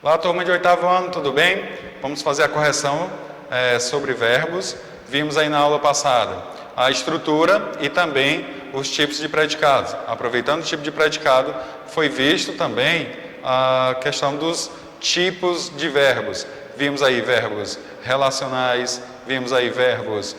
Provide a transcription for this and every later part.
Olá, turma de oitavo ano, tudo bem? Vamos fazer a correção sobre verbos. Vimos aí na aula passada a estrutura e também os tipos de predicados. Aproveitando o tipo de predicado, foi visto também a questão dos tipos de verbos. Vimos aí verbos relacionais, vimos aí verbos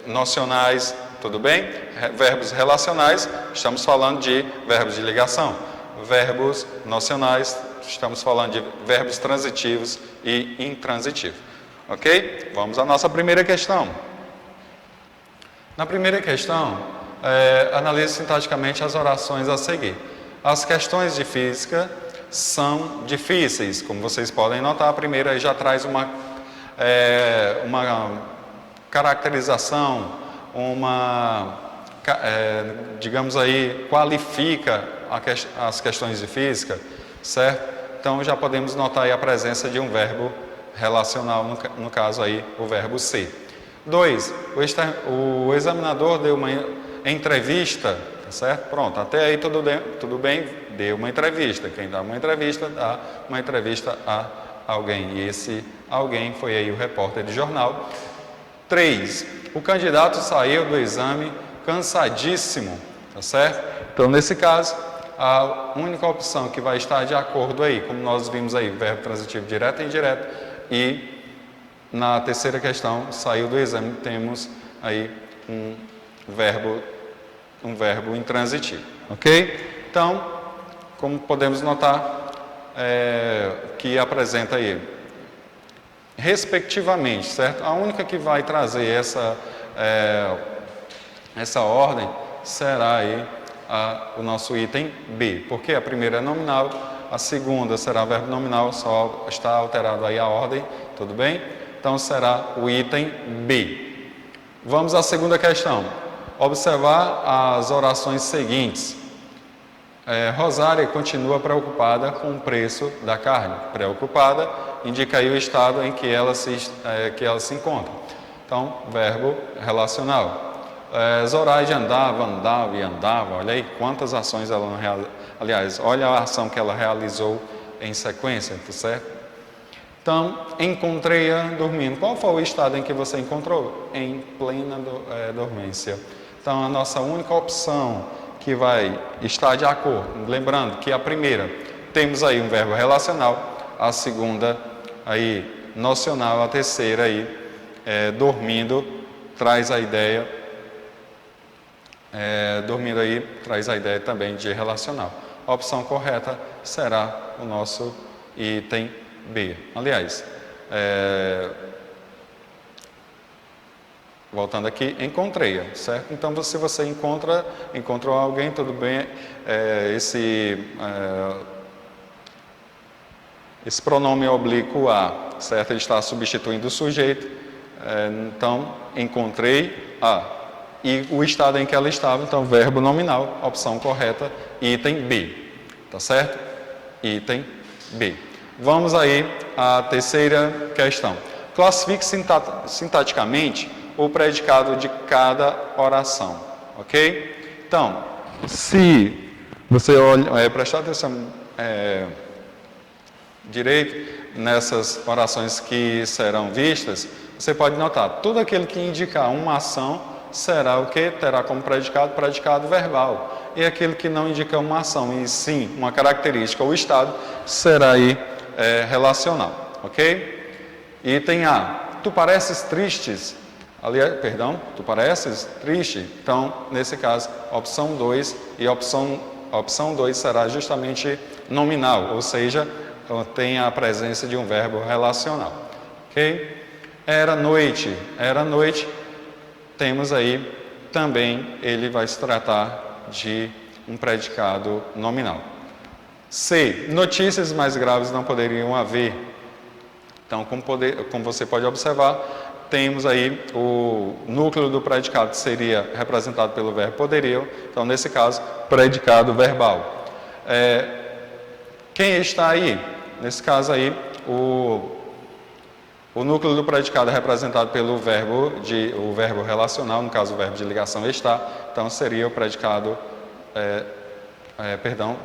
nocionais, tudo bem? Verbos relacionais, estamos falando de verbos de ligação. Verbos nocionais, estamos falando de verbos transitivos e intransitivos. Ok? Vamos à nossa primeira questão. Na primeira questão, analise sintaticamente as orações a seguir. As questões de física são difíceis, como vocês podem notar. A primeira aí já traz uma caracterização, digamos aí, qualifica as questões de física, certo? Então já podemos notar aí a presença de um verbo relacional, no caso aí o verbo ser. 2. O examinador deu uma entrevista, tá certo? Pronto, até aí tudo bem, deu uma entrevista. Quem dá uma entrevista a alguém, e esse alguém foi aí o repórter de jornal. 3. O candidato saiu do exame cansadíssimo, tá certo? Então, nesse caso, a única opção que vai estar de acordo aí, como nós vimos aí, verbo transitivo direto e indireto, e na terceira questão, saiu do exame, temos aí um verbo intransitivo, ok? Então, como podemos notar, que apresenta aí, respectivamente, certo? A única que vai trazer essa ordem será aí o nosso item B, porque a primeira é nominal, a segunda será verbo nominal, só está alterado aí a ordem, tudo bem? Então será o item B. Vamos à segunda questão. Observar as orações seguintes. Rosária continua preocupada com o preço da carne. Preocupada indica aí o estado em que ela se encontra. Então, verbo relacional. Zoraide andava e andava. Olha aí quantas ações ela não realizou. Aliás, olha a ação que ela realizou em sequência, tá certo? Então, encontrei-a dormindo. Qual foi o estado em que você encontrou? Em plena dormência. Então, a nossa única opção que vai estar de acordo, lembrando que a primeira, temos aí um verbo relacional, a segunda aí nocional, a terceira aí dormindo, traz a ideia, dormindo aí traz a ideia também de relacional. A opção correta será o nosso item B. Aliás, voltando aqui, encontrei-a, certo? Então, se você encontrou alguém, tudo bem, esse pronome oblíquo a, certo? Ele está substituindo o sujeito, então, encontrei a. E o estado em que ela estava, então, verbo nominal, opção correta, item B, tá certo? Item B. Vamos aí à terceira questão. Classifique sintaticamente o predicado de cada oração, ok? Então, se você prestar atenção direito nessas orações que serão vistas, você pode notar, tudo aquele que indicar uma ação será o que? Terá como predicado verbal. E aquele que não indica uma ação, e sim uma característica ou estado, será aí relacional, ok? Item A. Tu pareces tristes. Tu pareces triste? Então, nesse caso, opção 2, e a opção 2 será justamente nominal, ou seja, tem a presença de um verbo relacional, ok? Era noite, temos aí também, ele vai se tratar de um predicado nominal. C. Notícias mais graves não poderiam haver. Então, como você pode observar, temos aí o núcleo do predicado seria representado pelo verbo poderiam. Então, nesse caso, predicado verbal. Quem está aí? Nesse caso aí, o núcleo do predicado é representado pelo verbo relacional, no caso o verbo de ligação está, então seria o predicado,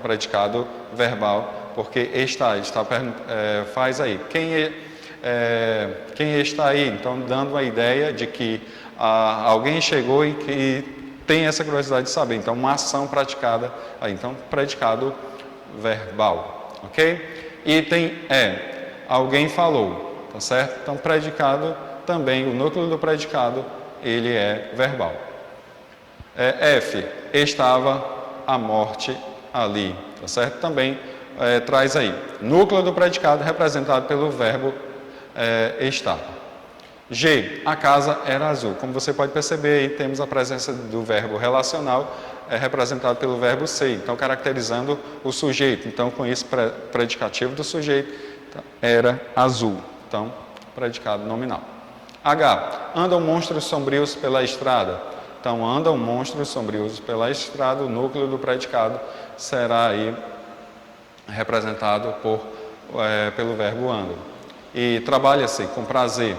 predicado verbal porque está faz aí. Quem está aí? Então, dando a ideia de que alguém chegou e que tem essa curiosidade de saber. Então, uma ação praticada aí. Então, predicado verbal, ok? Item alguém falou, tá certo? Então, predicado também, o núcleo do predicado, ele é verbal. F, estava a morte ali, tá certo? Também traz aí, núcleo do predicado representado pelo verbo estar. G, a casa era azul. Como você pode perceber, aí temos a presença do verbo relacional representado pelo verbo ser, então caracterizando o sujeito. Então, com isso, predicativo do sujeito era azul. Então, predicado nominal. H, andam monstros sombrios pela estrada. Então, andam monstros sombrios pela estrada, o núcleo do predicado será aí representado pelo verbo andam. E trabalha-se com prazer,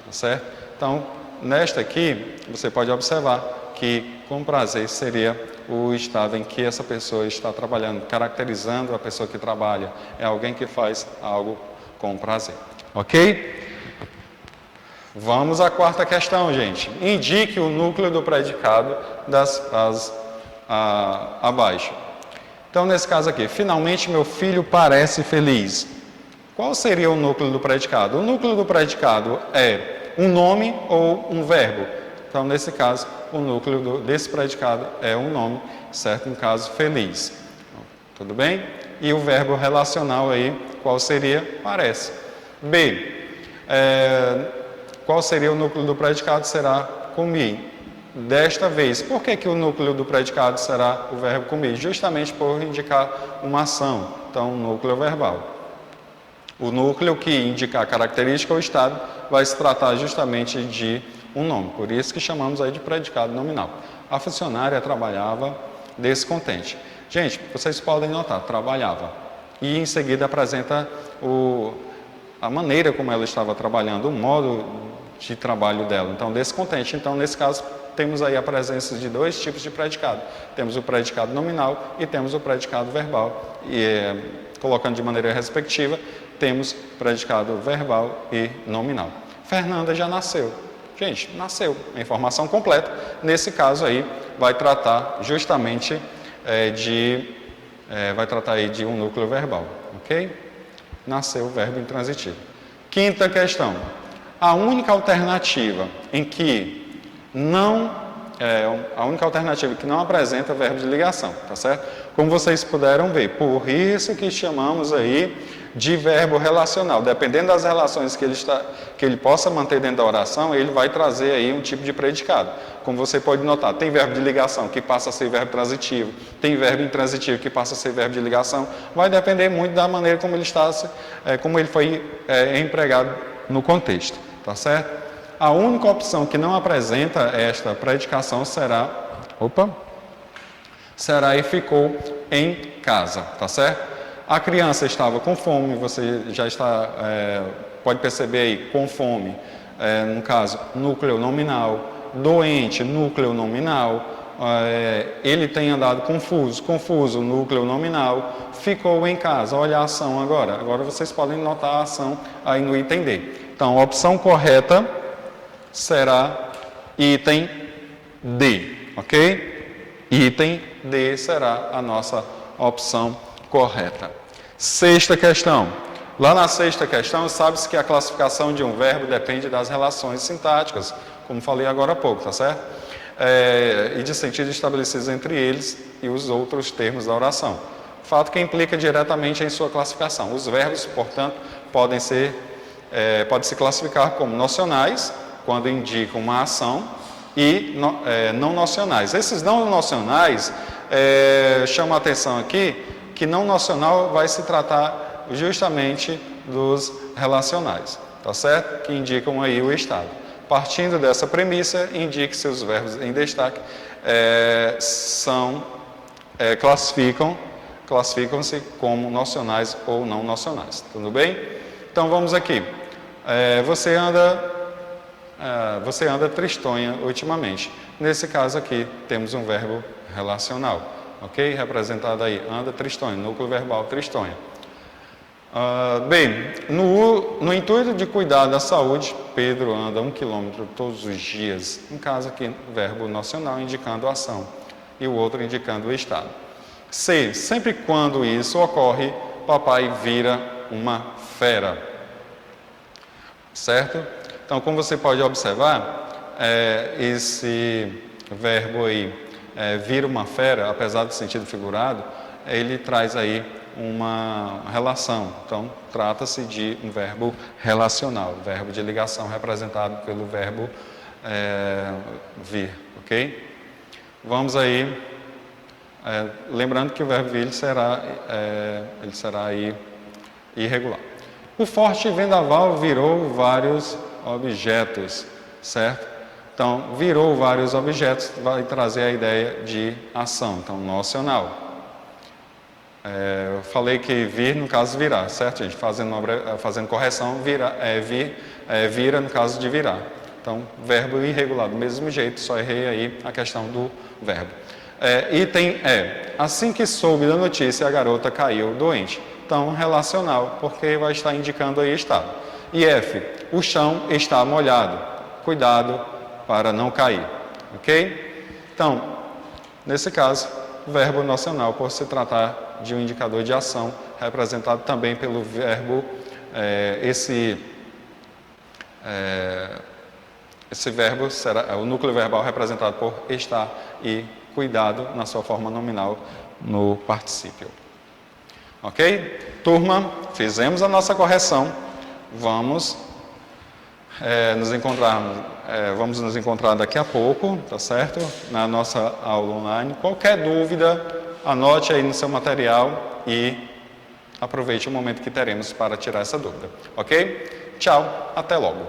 tá certo? Então, nesta aqui, você pode observar que com prazer seria o estado em que essa pessoa está trabalhando, caracterizando a pessoa que trabalha. É alguém que faz algo com prazer. Ok? Vamos à quarta questão, gente. Indique o núcleo do predicado das frases abaixo. Então, nesse caso aqui, finalmente meu filho parece feliz. Qual seria o núcleo do predicado? O núcleo do predicado é um nome ou um verbo. Então, nesse caso, o núcleo desse predicado é um nome, certo? No caso, feliz. Tudo bem? E o verbo relacional aí, qual seria? Parece. B. Qual seria o núcleo do predicado? Será comi. Desta vez, por que o núcleo do predicado será o verbo comi? Justamente por indicar uma ação. Então, núcleo verbal. O núcleo que indica a característica ou estado vai se tratar justamente de um nome. Por isso que chamamos aí de predicado nominal. A funcionária trabalhava descontente. Gente, vocês podem notar, trabalhava. E em seguida apresenta a maneira como ela estava trabalhando, o modo de trabalho dela. Então, descontente. Então, nesse caso, temos aí a presença de dois tipos de predicado. Temos o predicado nominal e temos o predicado verbal. E, colocando de maneira respectiva, temos predicado verbal e nominal. Fernanda já nasceu. Gente, nasceu. A informação completa. Nesse caso aí, vai tratar justamente vai tratar aí de um núcleo verbal. Ok? Nasceu o verbo intransitivo. Quinta questão. A única alternativa que não apresenta verbo de ligação, tá certo? Como vocês puderam ver, por isso que chamamos aí de verbo relacional. Dependendo das relações que ele possa manter dentro da oração, ele vai trazer aí um tipo de predicado. Como você pode notar, tem verbo de ligação que passa a ser verbo transitivo, tem verbo intransitivo que passa a ser verbo de ligação. Vai depender muito da maneira como ele foi empregado no contexto, tá certo? A única opção que não apresenta esta predicação será e ficou em casa, tá certo? A criança estava com fome, você já pode perceber aí, com fome, no caso, núcleo nominal, doente, núcleo nominal, ele tem andado confuso, núcleo nominal, ficou em casa. Olha a ação agora. Agora vocês podem notar a ação aí no item D. Então, a opção correta será item D, ok? Item D será a nossa opção correta. Sexta questão. Lá na sexta questão, sabe-se que a classificação de um verbo depende das relações sintáticas, como falei agora há pouco, tá certo? E de sentido estabelecidos entre eles e os outros termos da oração. Fato que implica diretamente em sua classificação. Os verbos, portanto, podem se classificar como nocionais, quando indicam uma ação, e não nocionais. Esses não nocionais chamam a atenção aqui que não nocional vai se tratar justamente dos relacionais, tá certo? Que indicam aí o estado. Partindo dessa premissa, indique-se os verbos em destaque classificam-se como nocionais ou não nocionais. Tudo bem? Então vamos aqui. Você anda tristonha ultimamente. Nesse caso aqui, temos um verbo relacional, ok? Representado aí, anda tristonha, núcleo verbal tristonha. Bem, no intuito de cuidar da saúde, Pedro anda 1 quilômetro todos os dias. Um caso aqui, verbo nocional indicando a ação e o outro indicando o estado. C. Sempre quando isso ocorre, papai vira uma fera. Certo? Então, como você pode observar, esse verbo aí, vira uma fera, apesar do sentido figurado, ele traz aí uma relação. Então, trata-se de um verbo relacional, verbo de ligação representado pelo verbo vir, ok? Vamos aí, lembrando que o verbo vir ele será aí irregular. O forte vendaval virou vários objetos, certo? Então, virou vários objetos vai trazer a ideia de ação, então, nocional. Eu falei que vir, no caso, virar, certo, gente? Fazendo correção, vira no caso de virar. Então, verbo irregular, do mesmo jeito, só errei aí a questão do verbo. Item E. Assim que soube da notícia, a garota caiu doente. Então, relacional, porque vai estar indicando aí estado. E F. O chão está molhado. Cuidado para não cair. Ok? Então, nesse caso, verbo nocional, por se tratar de um indicador de ação, representado também pelo verbo, esse verbo será o núcleo verbal representado por estar e cuidado na sua forma nominal no particípio. Ok? Turma, fizemos a nossa correção. Vamos nos encontrar daqui a pouco, tá certo? Na nossa aula online. Qualquer dúvida, anote aí no seu material e aproveite o momento que teremos para tirar essa dúvida. Ok? Tchau, até logo.